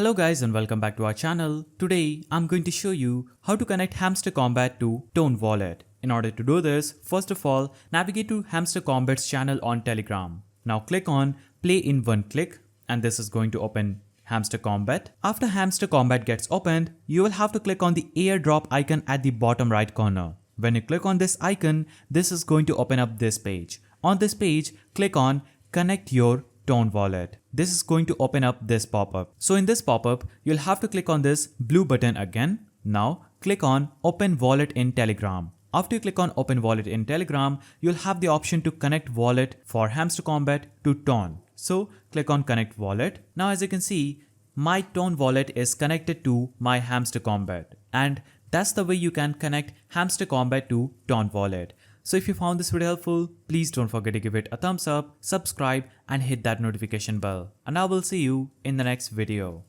Hello guys and welcome back to our channel. Today I'm going to show you how to connect Hamster Kombat to Tone Wallet. In order to do this, first of all, navigate to Hamster Kombat's channel on Telegram. Now click on Play in one click and this is going to open Hamster Kombat. After Hamster Kombat gets opened, you will have to click on the airdrop icon at the bottom right corner. When you click on this icon, this is going to open up this page. On this page, click on Connect Your Tone Wallet. This is going to open up this pop-up. So in this pop-up, you'll have to click on this blue button again. Now click on Open Wallet in Telegram. After you click on Open Wallet in Telegram, you'll have the option to connect wallet for Hamster Kombat to Tone. So click on Connect Wallet. Now as you can see, my Tone Wallet is connected to my Hamster Kombat. And that's the way you can connect Hamster Kombat to Tone Wallet. So if you found this video helpful, please don't forget to give it a thumbs up, subscribe and hit that notification bell. And I will see you in the next video.